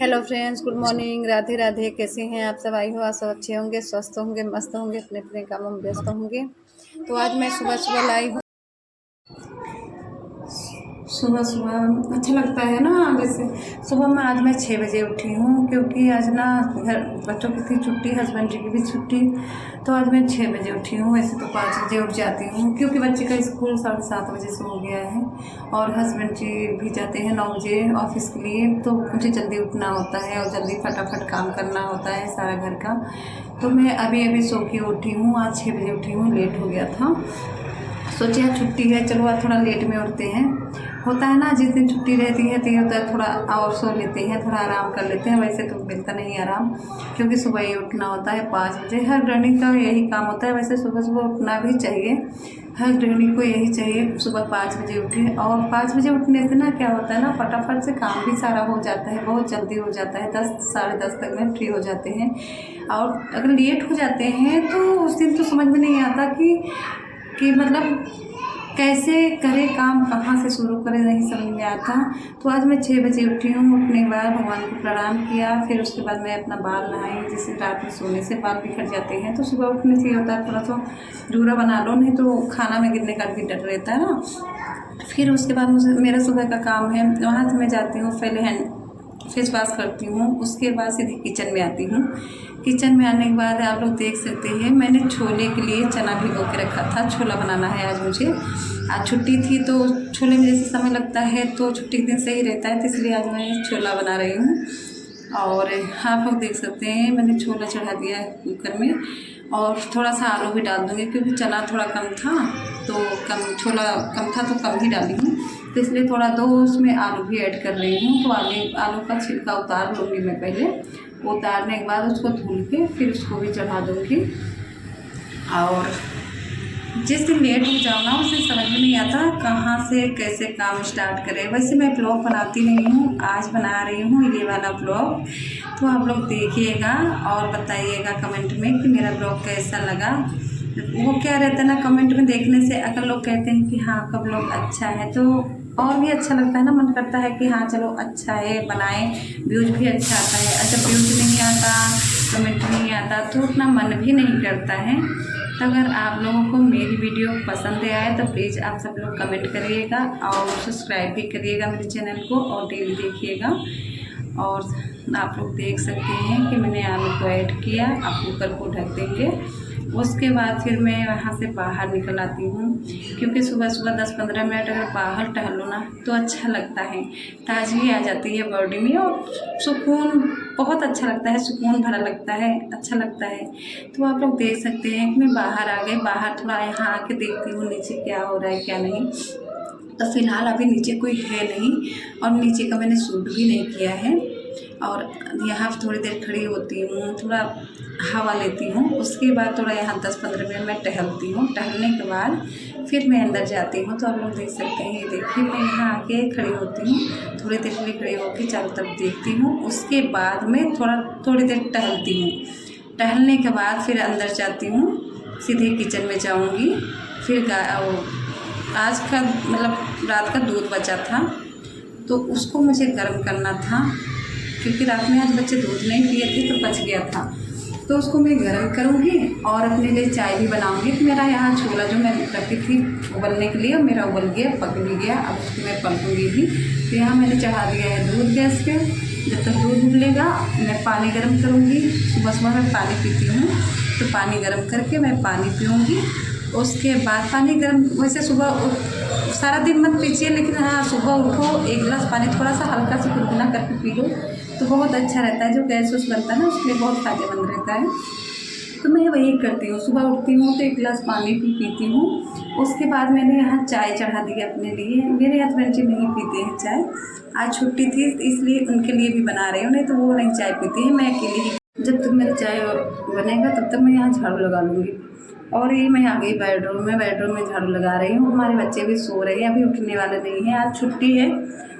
Hello friends, good morning. Radhe Radhe. कैसे हैं आप सब? आई हो आप सब अच्छे होंगे, स्वस्थ होंगे, मस्त होंगे, अपने अपने कामों में व्यस्त होंगे। तो आज मैं सुबह सुबह लाई हूँ। सुबह सुबह अच्छा लगता है ना। जैसे सुबह में आज मैं 6 बजे उठी हूँ, क्योंकि आज ना घर बच्चों की थी छुट्टी, हस्बैंड जी की भी छुट्टी। तो आज मैं 6 बजे उठी हूँ। वैसे तो 5 बजे उठ जाती हूँ, क्योंकि बच्चे का स्कूल 7:30 बजे से हो गया है और हस्बैंड जी भी जाते हैं 9 बजे ऑफिस के लिए। तो मुझे जल्दी उठना होता है और जल्दी फटाफट काम करना होता है सारा घर का। तो मैं अभी अभी सो के उठी हूँ। आज 6 बजे उठी हूँ, लेट हो गया था। सोचे आज छुट्टी है, चलो आज थोड़ा लेट में उठते हैं। होता है ना, जिस दिन छुट्टी रहती है तो ये होता है थोड़ा और सो लेते हैं, थोड़ा आराम कर लेते हैं। वैसे तो मिलता नहीं आराम, क्योंकि सुबह ही उठना होता है 5 बजे। हर गृहिणी का यही काम होता है। वैसे सुबह सुबह उठना भी चाहिए, हर गृहिणी को यही चाहिए सुबह 5 बजे उठे। और 5 बजे उठने से ना क्या होता है ना, फटाफट से काम भी सारा हो जाता है, बहुत जल्दी हो जाता है। 10 साढ़े 10 तक में फ्री हो जाते हैं। और अगर लेट हो जाते हैं तो उस दिन तो समझ में नहीं आता कि मतलब कैसे करें काम, कहाँ से शुरू करें, नहीं समझ में आता। तो आज मैं 6 बजे उठी हूँ। उठने के बाद भगवान को प्रणाम किया, फिर उसके बाद मैं अपना बाल नहाई। जैसे रात में सोने से बाल बिखर जाते हैं, तो सुबह उठने से होता है थोड़ा सा जूरा बना लो, नहीं तो खाना में गिरने का भी डर रहता है ना। फिर उसके बाद मुझे मेरा सुबह का काम है, वहाँ से मैं जाती हूँ, पहले हैंड फेस वॉश करती हूँ। उसके बाद सीधे किचन में आती हूँ। किचन में आने के बाद आप लोग देख सकते हैं, मैंने छोले के लिए चना भिगो के रखा था। छोला बनाना है आज मुझे। आज छुट्टी थी तो छोले में जैसे समय लगता है तो छुट्टी के दिन सही रहता है, तो इसलिए आज मैं छोला बना रही हूँ। और आप लोग देख सकते हैं, मैंने छोला चढ़ा दिया है कुकर में, और थोड़ा सा आलू भी डाल दूँगी, क्योंकि चना थोड़ा कम था तो कम, छोला कम था तो कम ही डाली हूँ। तो इसलिए थोड़ा दो उसमें आलू भी ऐड कर रही हूँ। तो आलू का छिलका उतार लूँगी मैं पहले। उतारने के बाद उसको धुल के फिर उसको भी चढ़ा दूँगी। और जिस दिन लेट हो जाओ ना, उस दिन समझ में नहीं आता कहाँ से कैसे काम स्टार्ट करें। वैसे मैं ब्लॉग बनाती नहीं हूँ, आज बना रही हूँ ये वाला ब्लॉग। तो आप लोग देखिएगा और बताइएगा कमेंट में कि मेरा ब्लॉग कैसा लगा। वो क्या रहता है ना, कमेंट में देखने से अगर लोग कहते हैं कि हाँ आपका ब्लॉग अच्छा है, तो और भी अच्छा लगता है ना। मन करता है कि हाँ चलो अच्छा है, बनाएं। व्यूज भी अच्छा आता है। अच्छा, व्यूज नहीं आता, कमेंट नहीं आता, तो उतना मन भी नहीं करता है। तो अगर आप लोगों को मेरी वीडियो पसंद आए तो प्लीज़ आप सब लोग कमेंट करिएगा और सब्सक्राइब भी करिएगा मेरे चैनल को, और डेली देखिएगा। और आप लोग देख सकते हैं कि मैंने आलू को ऐड किया। आप कुकर को ढक देंगे। उसके बाद फिर मैं वहाँ से बाहर निकल आती हूँ, क्योंकि सुबह सुबह 10-15 मिनट अगर बाहर टहलो ना तो अच्छा लगता है, ताजगी आ जाती है बॉडी में, और सुकून बहुत अच्छा लगता है, सुकून भरा लगता है, अच्छा लगता है। तो आप लोग देख सकते हैं कि मैं बाहर आ गई। बाहर थोड़ा यहाँ आके देखती हूँ नीचे क्या हो रहा है क्या नहीं। तो फिलहाल अभी नीचे कोई है नहीं, और नीचे का मैंने शूट भी नहीं किया है। और यहाँ थोड़ी देर खड़ी होती हूँ, थोड़ा हवा लेती हूँ। उसके बाद थोड़ा यहाँ 10-15 मिनट मैं टहलती हूँ। टहलने के बाद फिर मैं अंदर जाती हूँ। तो आप लोग देख सकते हैं, ये देखिए मैं यहाँ आके खड़ी होती हूँ। थोड़ी देर के लिए खड़ी होकर चारों तरफ देखती हूँ। उसके बाद मैं थोड़ी देर टहलती हूँ। टहलने के बाद फिर अंदर जाती हूँ, सीधे किचन में जाऊँगी। फिर आज का मतलब रात का दूध बचा था, तो उसको मुझे गर्म करना था, क्योंकि रात में आज बच्चे दूध नहीं पिए थे तो बच गया था। तो उसको मैं गर्म करूँगी और अपने लिए चाय भी बनाऊँगी। तो मेरा यहाँ छोला जो मैं रखी थी उबलने के लिए, मेरा उबल गया, पक भी गया। अब उसको मैं पलटूँगी भी। तो यहाँ मैंने चढ़ा दिया है दूध गैस पे। जब तक दूध उबलेगा मैं पानी गर्म करूँगी। सुबह सुबह मैं पानी पीती हूँ, तो पानी गर्म करके मैं पानी पीऊँगी। उसके बाद पानी गर्म, वैसे सुबह सारा दिन मत पीजिए, लेकिन हाँ सुबह उठो 1 गिलास पानी थोड़ा सा हल्का सा गुनगुना करके पी लो तो बहुत अच्छा रहता है। जो गैस वैस बनता है ना, उसके लिए बहुत फ़ायदेमंद रहता है। तो मैं वही करती हूँ, सुबह उठती हूँ तो 1 गिलास पानी पीती हूँ। उसके बाद मैंने यहाँ चाय चढ़ा दी है अपने लिए। मेरे हस्बैंड जी नहीं पीते हैं चाय, आज छुट्टी थी इसलिए उनके लिए भी बना रही हूँ, नहीं तो वो नहीं चाय पीती है, मैं अकेले ही। जब तक मेरा चाय बनेगा तब तक मैं यहाँ झाड़ू लगा लूँगी। और ये मैं आ गई बेडरूम में। बेडरूम में झाड़ू लगा रही हूँ। हमारे बच्चे भी सो रहे हैं, अभी उठने वाले नहीं हैं। आज छुट्टी है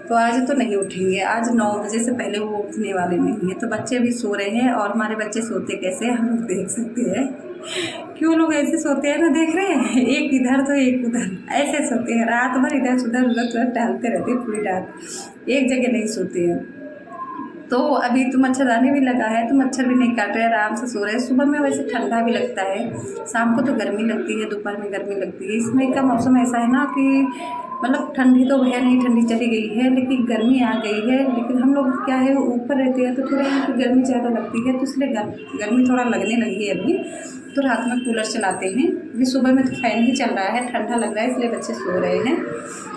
तो आज तो नहीं उठेंगे। आज 9 बजे से पहले वो उठने वाले नहीं हैं। तो बच्चे भी सो रहे हैं। और हमारे बच्चे सोते कैसे हम लोग देख सकते हैं। क्यों लोग ऐसे सोते हैं ना, देख रहे हैं, एक इधर तो एक उधर, ऐसे सोते हैं रात भर, इधर उधर उधर टहलते रहते हैं पूरी रात, एक जगह नहीं सोते हैं। तो अभी तो मच्छरदानी भी लगा है तो मच्छर भी नहीं काट रहे, आराम से सो रहे हैं। सुबह में वैसे ठंडा भी लगता है, शाम को तो गर्मी लगती है, दोपहर में गर्मी लगती है। इसमें का मौसम ऐसा है ना कि मतलब ठंडी तो है नहीं, ठंडी चली गई है लेकिन गर्मी आ गई है। लेकिन हम लोग क्या है ऊपर रहते हैं तो थोड़ा यहाँ पर गर्मी ज़्यादा लगती है, तो इसलिए गर्मी थोड़ा लगने लगी है अभी। तो रात में कूलर चलाते हैं, अभी सुबह में तो फैन ही चल रहा है, ठंडा लग रहा है इसलिए बच्चे सो रहे हैं।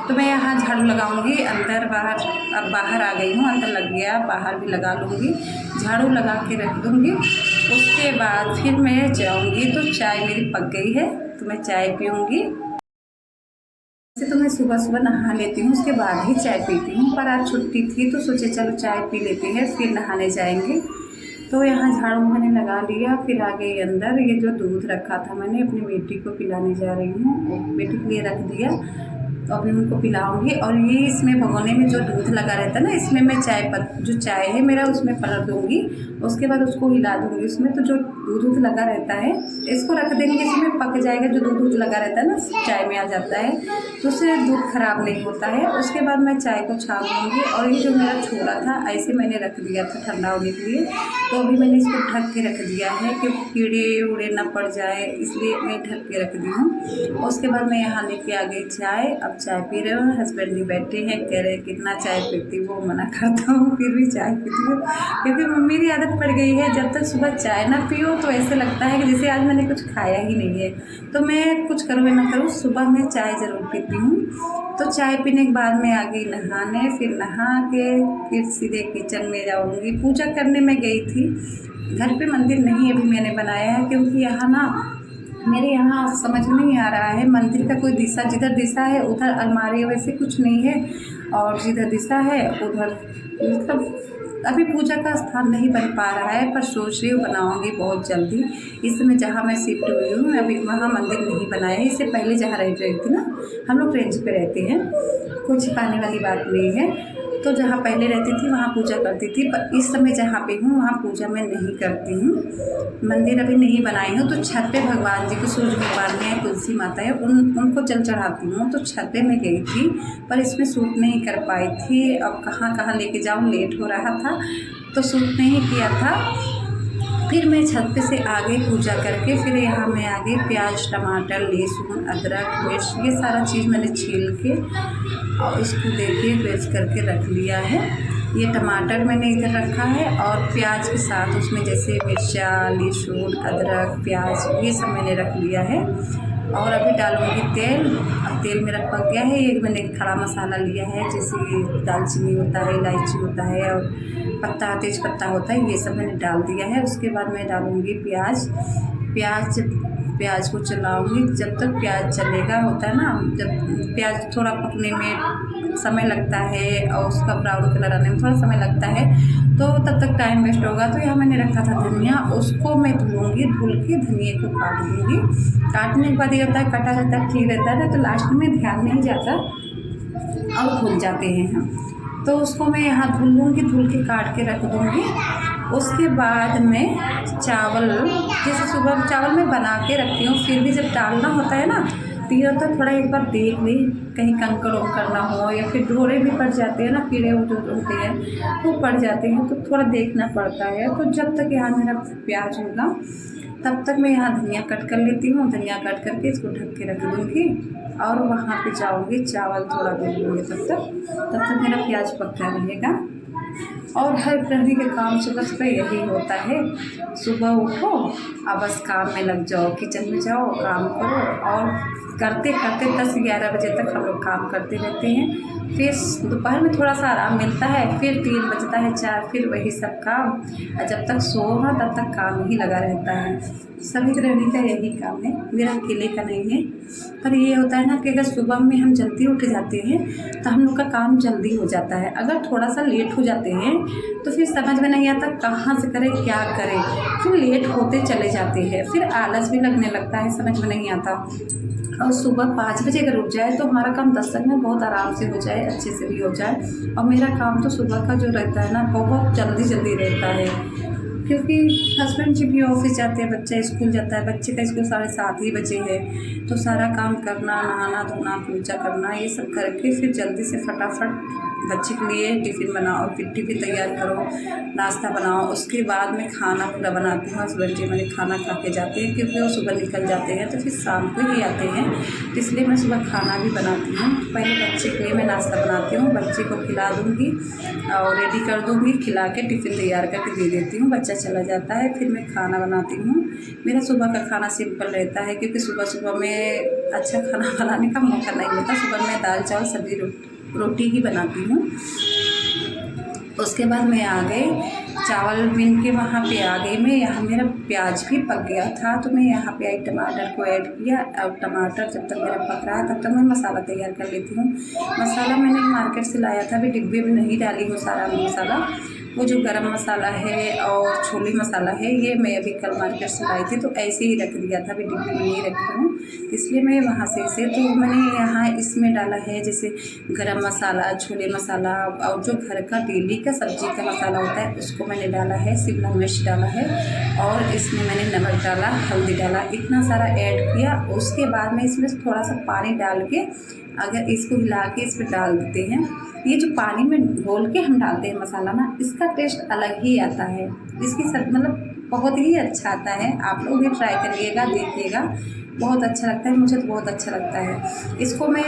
तो मैं यहाँ झाड़ू लगाऊंगी, अंदर बाहर, अब बाहर आ गई हूँ, अंदर लग गया, बाहर भी लगा लूँगी, झाड़ू लगा के रख दूँगी। उसके बाद फिर मैं जाऊँगी, तो चाय मेरी पक गई है तो मैं चाय पीऊँगी। वैसे तो मैं सुबह सुबह नहा लेती हूँ, उसके बाद ही चाय पीती हूँ, पर आज छुट्टी थी तो सोचे चलो चाय पी लेते हैं फिर नहाने जाएंगे। तो यहाँ झाड़ू मैंने लगा लिया, फिर आ गई अंदर। ये जो दूध रखा था मैंने अपनी बेटी को पिलाने जा रही हूँ, बेटी के लिए रख दिया तो अभी उनको पिलाऊंगी। और ये इसमें भगोने में जो दूध लगा रहता है ना, इसमें मैं जो चाय है मेरा उसमें पलट दूँगी, उसके बाद उसको हिला दूँगी। उसमें तो जो दूध लगा रहता है इसको रख देंगे, इसमें पक जाएगा। जो दूध लगा रहता है ना चाय में आ जाता है तो उससे दूध खराब नहीं होता है। उसके बाद मैं चाय को छान लूँगी। और ये जो मेरा छोला था ऐसे मैंने रख दिया था ठंडा होने के लिए, तो अभी मैंने इसको ढक के रख दिया है क्योंकि कीड़े उड़े ना पड़ जाए, इसलिए मैं ढक के रख दी हूँ। उसके बाद मैं यहाँ लेके आ गई चाय। अब चाय पी रहे हो, हस्बैंड भी बैठे हैं, कह रहे कितना चाय पीती वो, मना करता हूँ फिर भी चाय पीती हूँ क्योंकि मेरी आदत पड़ गई है जब तक सुबह चाय ना पियो तो ऐसे लगता है कि जैसे आज मैंने कुछ खाया ही नहीं है। तो मैं कुछ करूँ या ना करूँ सुबह में चाय ज़रूर पीती हूँ। तो चाय पीने के बाद मैं आ गई नहाने, फिर नहा के फिर सीधे किचन में जाऊँगी। पूजा करने में गई थी, घर पे मंदिर नहीं अभी मैंने बनाया है क्योंकि यहाँ ना मेरे यहाँ समझ में नहीं आ रहा है मंदिर का कोई दिशा, जिधर दिशा है उधर अलमारी वैसे कुछ नहीं है, और जिधर दिशा है उधर मतलब अभी पूजा का स्थान नहीं बन पा रहा है। पर सोच रही हूँ बनाऊँगी बहुत जल्दी। इस समय जहाँ मैं शिफ्ट हुई हूँ अभी वहाँ मंदिर नहीं बनाया है। इससे पहले जहाँ रह रही थी ना, हम लोग रेंज पे रहते हैं, कोई छिपाने वाली बात नहीं है। तो जहाँ पहले रहती थी वहाँ पूजा करती थी, पर इस समय जहाँ पे हूँ वहाँ पूजा मैं नहीं करती हूँ। मंदिर अभी नहीं बनाई हूँ, तो छत पे भगवान जी को, सूर्य भगवान है, तुलसी माता है, उनको जल चढ़ाती हूँ। तो छत पे मैं गई थी पर इसमें शूट नहीं कर पाई थी। अब कहाँ कहाँ लेके जाऊँ, लेट हो रहा था तो शूट नहीं किया था। फिर मैं छत पे से आ गई पूजा करके। फिर यहाँ मैं आ गई, प्याज टमाटर लहसुन अदरक मिर्च ये सारा चीज़ मैंने छील के और इसको देखिए पेस्ट करके रख लिया है। ये टमाटर मैंने इधर रखा है और प्याज के साथ उसमें जैसे मिर्चा लहसुन अदरक प्याज ये सब मैंने रख लिया है। और अभी डालूँगी तेल। अब तेल मेरा पक गया है। ये मैंने खड़ा मसाला लिया है, जैसे दालचीनी होता है, इलायची होता है और पत्ता तेज पत्ता होता है, ये सब मैंने डाल दिया है। उसके बाद मैं डालूँगी प्याज को चलाऊँगी जब तक प्याज चलेगा। होता है ना, जब प्याज थोड़ा पकने में समय लगता है और उसका ब्राउन कलर आने में थोड़ा समय लगता है, तो तब तक टाइम वेस्ट होगा। तो यहाँ मैंने रखा था धनिया, उसको मैं धुलूँगी, धुल के धनिए को काट दूँगी। काटने के बाद ये होता है कटा रहता है, ठीक रहता है ना, तो लास्ट में ध्यान नहीं जाता और भूल जाते हैं हम। तो उसको मैं यहाँ धुल लूँगी, धुल के काट के रख दूँगी। उसके बाद मैं चावल, जैसे सुबह चावल मैं बना के रखती हूँ, फिर भी जब डालना होता है ना तो ये होता है थोड़ा एक बार देख ली कहीं कंकड़ उंकड़ ना हो, या फिर ढोरे भी पड़ जाते हैं ना, कीड़े जो होते हैं वो पड़ जाते हैं, तो थोड़ा देखना पड़ता है। तो जब तक यहाँ मेरा प्याज होगा तब तक मैं यहाँ धनिया कट कर लेती हूँ। धनिया कट करके इसको ढक के रख दूँगी और वहाँ पे जाऊँगी, चावल थोड़ा दे दूँगी। तब तक मेरा प्याज पकता रहेगा। और हर गृहिणी के काम सुबह यही होता है, सुबह उठो अब बस काम में लग जाओ, किचन में जाओ काम करो, और करते करते 10-11 बजे तक हम लोग काम करते रहते हैं। फिर दोपहर में थोड़ा सा आराम मिलता है, फिर 3 बजता है 4, फिर वही सब काम, और जब तक सो ना तब तक काम ही लगा रहता है। सभी गृहिणी का यही काम है, मेरा अकेले का नहीं है। पर ये होता है ना कि अगर सुबह में हम जल्दी उठ जाते हैं तो हम लोग का काम जल्दी हो जाता है। अगर थोड़ा सा लेट हो जाते हैं तो फिर समझ में नहीं आता कहाँ से करें क्या करें, फिर लेट होते चले जाते हैं, फिर आलस भी लगने लगता है, समझ में नहीं आता। और सुबह 5 बजे अगर उठ जाए तो हमारा काम 10 तक में बहुत आराम से हो जाए, अच्छे से भी हो जाए। और मेरा काम तो सुबह का जो रहता है ना बहुत जल्दी रहता है। क्योंकि हस्बैंड जी भी ऑफिस जाते हैं, बच्चा स्कूल जाता है, बच्चे का स्कूल 7:30 ही बजे है, तो सारा काम करना, नहाना धोना, पूजा करना, ये सब करके फिर जल्दी से फटाफट बच्चे के लिए टिफ़िन बनाओ, फिर टिफ़िन तैयार करो, नाश्ता बनाओ, उसके बाद में खाना पूरा बनाती हूँ। हस्बैंड जी मेरे खाना खा के जाते हैं, क्योंकि वो सुबह निकल जाते हैं तो फिर शाम को ही आते हैं, तो इसलिए मैं सुबह खाना भी बनाती हूँ। पहले बच्चे के लिए मैं नाश्ता बनाती हूँ, बच्चे को खिला दूँगी और रेडी कर दूँगी, खिला के टिफ़िन तैयार करके दे देती हूँ, बच्चा चला जाता है, फिर मैं खाना बनाती हूँ। मेरा सुबह का खाना सिंपल रहता है, क्योंकि सुबह में अच्छा खाना बनाने का मौका नहीं मिलता। सुबह मैं दाल चावल सब्ज़ी रोटी ही बनाती हूँ। उसके बाद मैं आ गई, चावल बीन के वहाँ पे आ गई मैं। यहाँ मेरा प्याज भी पक गया था, तो मैं यहाँ पे आई, टमाटर को ऐड किया, और टमाटर जब तक मेरा पक रहा है तब तक मैं मसाला तैयार कर लेती हूँ। मसाला मैंने मार्केट से लाया था, अभी डिब्बे में नहीं डाली हूँ सारा मसाला। वो जो गरम मसाला है और छोले मसाला है, ये मैं अभी कल मार्केट से लाई थी, तो ऐसे ही रख दिया था, अभी डिब्बे में नहीं रखी हूँ, इसलिए मैं वहाँ से इसे तो मैंने यहाँ इसमें डाला है, जैसे गरम मसाला, छोले मसाला, और जो घर का डेली का सब्जी का मसाला होता है उसको मैंने डाला है, शिमला मिर्च डाला है, और इसमें मैंने नमक डाला, हल्दी डाला, इतना सारा ऐड किया। उसके बाद में इसमें थोड़ा सा पानी डाल के, अगर इसको हिला के इस पर डाल देते हैं, ये जो पानी में घोल के हम डालते हैं मसाला ना, इसका टेस्ट अलग ही आता है, इसकी सब मतलब बहुत ही अच्छा आता है। आप लोग भी ट्राई करिएगा, देखिएगा, बहुत अच्छा लगता है, मुझे तो बहुत अच्छा लगता है। इसको मैं,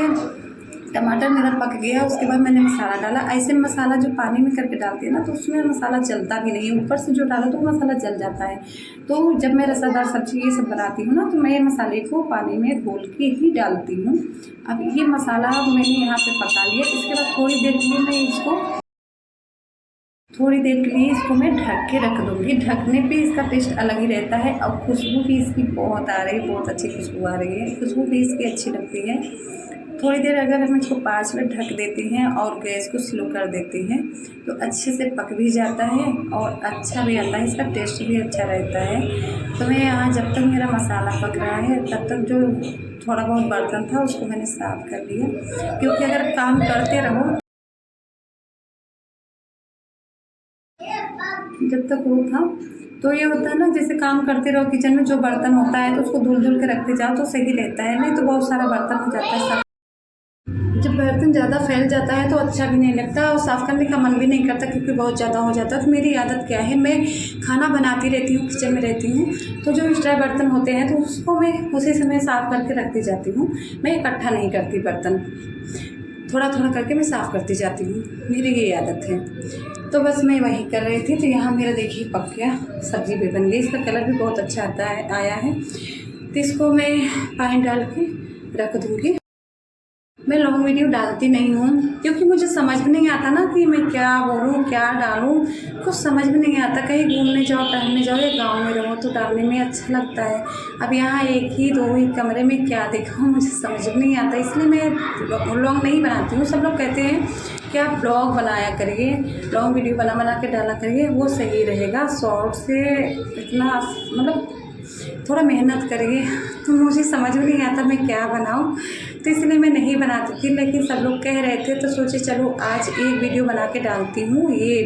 टमाटर मेरा पक गया, उसके बाद मैंने मसाला डाला। ऐसे मसाला जो पानी में करके डालते हैं ना, तो उसमें मसाला जलता भी नहीं है, ऊपर से जो डालो तो मसाला जल जाता है। तो जब मैं रसादार सब्ज़ी ये सब बनाती हूँ ना, तो मैं मसाले को पानी में घोल के ही डालती हूँ। अब ये मसाला मैंने यहाँ पे पका लिया, इसके बाद थोड़ी देर के लिए मैं ढक के रख दूँगी। ढकने पे इसका टेस्ट अलग ही रहता है, और खुशबू भी इसकी बहुत आ रही है, बहुत अच्छी खुशबू आ रही है, खुशबू भी इसकी अच्छी लगती है। थोड़ी देर अगर हम इसको 5 मिनट ढक देते हैं और गैस को स्लो कर देते हैं, तो अच्छे से पक भी जाता है और अच्छा भी आता है, इसका टेस्ट भी अच्छा रहता है। तो मैं यहाँ जब तक मेरा मसाला पक रहा है, तब तक जो थोड़ा बहुत बर्तन था उसको मैंने साफ़ कर लिया, क्योंकि अगर काम करते रहो जब तक वो था, तो ये होता है ना, जैसे काम करते रहो किचन में, जो बर्तन होता है तो उसको धुल के रखते जाओ तो सही रहता है, नहीं तो बहुत सारा बर्तन हो जाता है। जब बर्तन ज़्यादा फैल जाता है तो अच्छा भी नहीं लगता, और साफ़ करने का मन भी नहीं करता, क्योंकि बहुत ज़्यादा हो जाता है। तो मेरी आदत क्या है, मैं खाना बनाती रहती हूँ, किचन में रहती हूँ, तो जो एक्स्ट्रा बर्तन होते हैं तो उसको मैं उसी समय साफ़ करके रखती जाती हूँ। मैं इकट्ठा नहीं करती बर्तन, थोड़ा थोड़ा करके मैं साफ़ करती जाती हूँ, मेरी ये आदत है। तो बस मैं वही कर रही थी, तो यहाँ मेरा देखिए पक गया, सब्ज़ी भी बन गई, इसका कलर भी बहुत अच्छा आया है। तो इसको मैं पानी डाल के रख दूँगी। मैं लॉन्ग वीडियो डालती नहीं हूँ, क्योंकि मुझे समझ में नहीं आता ना कि मैं क्या बोलूँ, क्या डालूँ, कुछ समझ में नहीं आता। कहीं घूमने जाओ, टहलने जाओ या गांव में रहो तो डालने में अच्छा लगता है। अब यहाँ एक ही दो ही कमरे में क्या दिखाऊँ, मुझे समझ में नहीं आता, इसलिए मैं लॉन्ग नहीं बनाती हूँ। सब लोग कहते हैं कि आप ब्लॉग बनाया करिए, लॉन्ग वीडियो बना के डाला करिए, वो सही रहेगा। शॉर्ट से इतना मतलब थोड़ा मेहनत करिए, तो मुझे समझ में नहीं आता मैं क्या बनाऊँ, तो इसलिए मैं नहीं बनाती थी। लेकिन सब लोग कह रहे थे तो सोचे चलो आज एक वीडियो बना के डालती हूँ, ये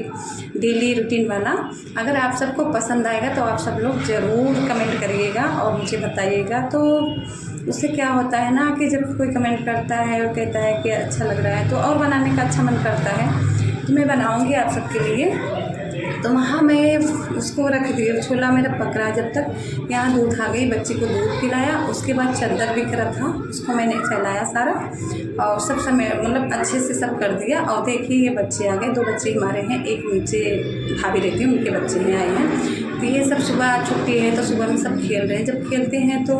डेली रूटीन वाला। अगर आप सबको पसंद आएगा तो आप सब लोग ज़रूर कमेंट करिएगा और मुझे बताइएगा। तो उससे क्या होता है ना कि जब कोई कमेंट करता है और कहता है कि अच्छा लग रहा है, तो और बनाने का अच्छा मन करता है, तो मैं बनाऊँगी आप सबके लिए। तो वहाँ मैं उसको रख दिया, छोला मेरा पक रहा है जब तक। यहाँ दूध आ गई, बच्चे को दूध पिलाया, उसके बाद चादर बिख रहा था उसको मैंने फैलाया सारा, और सब समय मतलब अच्छे से सब कर दिया। और देखिए ये बच्चे आ गए, 2 बच्चे हमारे हैं, एक नीचे भाभी रहती है उनके बच्चे हैं आए हैं। तो ये सब सुबह छुट्टी है तो सुबह में सब खेल रहे हैं। जब खेलते हैं तो